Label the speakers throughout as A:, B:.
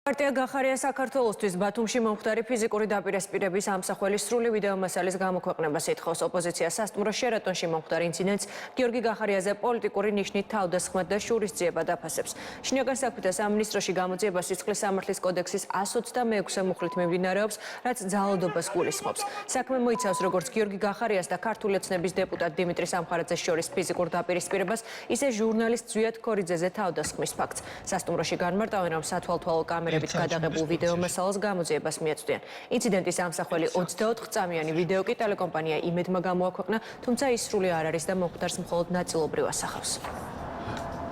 A: პარტია გახარია საქართველოსთვის ბათუმში მომხდარი ფიზიკური დაპირისპირების ამსახველის სრული ვიდეო მასალის გამოქვეყნებას ითხოვს. ოპოზიცია სასტუმრო შერატონში მომხდარ ინციდენტს გიორგი გახარიაზე პოლიტიკური ნიშნით თავდასხმად და შურისძიება დაფასებს. შინაგან საქმეთა სამინისტროში გამოძიება სისხლის სამართლის კოდექსის 126 მუხლით მიმდინარეობს, რაც ძალადობას გულისხმობს. საქმე მოიცავს როგორც გიორგი გახარიას და ქართული ოცნების დეპუტატ დიმიტრი სამხარაძეს შორის ფიზიკურ დაპირისპირებას, ისე ჟურნალისტ ზვიად ქორიძეზე თავდასხმის ფაქტს. სასტუმროში განმარტავენ, რომ სათვალთვალო კამერები გადაღებულ ვიდეო მასალას გამოძიებას მიაწვდიან. ინციდენტის ამსახველი 24 წამიანი ვიდეო კი ტელეკომპანია იმედმა გამოაქვეყნა, თუმცა ის სრული არ არის და მომხდარს მხოლოდ ნაწილობრივ ასახავს.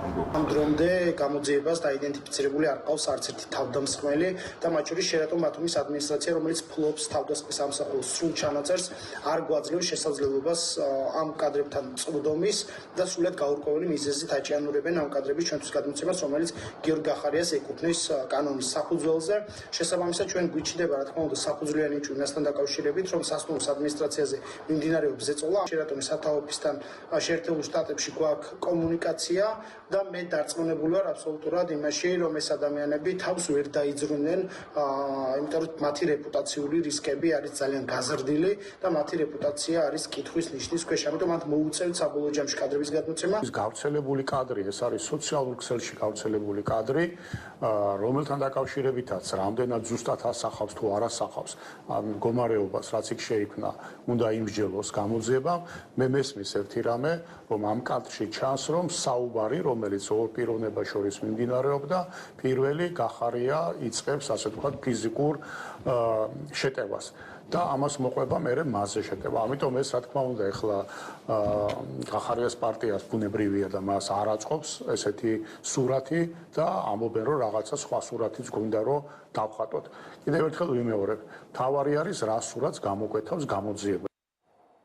B: ამ დრომდე გამოძიებას დაიდენტიფიცირებული არ ყავს არც ერთი თავდამსხმელი და მათ შორის შერატონ ბათუმის ადმინისტრაცია, რომელიც ფლობს თავდასხმის ამსახველს სრულ ჩანაწერს, არ გვაძლევს შესაძლებლობას ამ კადრებთან წვდომის და სრულად გაურკვეველი მიზეზით აჭიანურებენ ამ კადრების ჩვენთვის გადმოცემას, რომელიც გიორგი გახარიას ეკუთვნის კანონის საფუძველზე. შესაბამისად, ჩვენ გვიჩნდება, რა თქმა უნდა, საფუძვლიანი იმასთან დაკავშირებით, რომ სასტუმროს ადმინისტრაციაზე მიმდინარეობს ზეწოლა. შერატონის სათავო ოფისთან შეერთებულ შტატებში გვაქვს კომუნიკაცია და მე დარწმუნებული ვარ აბსოლუტურად იმაში, რომ ეს ადამიანები თავს ვერ დაიძრუნեն, იმიტომ რომ მათი რეპუტაციული რისკები არის ძალიან გაზრდილი და მათი რეპუტაცია არის კითხვის ნიშნის ქვეშ. ამიტომ მათ მოუწევთ საბოლოო ჯამში კადრების გადმოცემა.
C: ეს გავრცელებული კადრი, ეს არის სოციალურ ქსელში გავრცელებული კადრი, რომელთან დაკავშირებითაც რამდენად ზუსტად ასახავს თუ არ ასახავს ამ მდგომარეობას, რაც იქ შეიქმნა, უნდა იმსჯელოს გამოძიებამ. მე მესმის ერთი რამე, რომ ამ კადრში ჩანს, რომ საუბარი, რომელიც ორ პიროვნებას შორის მიმდინარეობდა, პირველი გახარია იწყებს, ასე ვთქვათ, ფიზიკურ შეტევას. და ამას მოყვება მერე მასზე შეტევა. ამიტომ ეს რა თქმა უნდა ეხლა გახარიას პარტიას ბუნებრივია და მას არ აწყობს ესეთი სურათი და ამბობენ რომ რაღაცა სხვა სურათიც გვინდა რომ დავხატოთ. კიდევ ერთხელ ვიმეორებ, თავარი არის რა სურათს გამოკვეთავს გამოძიება.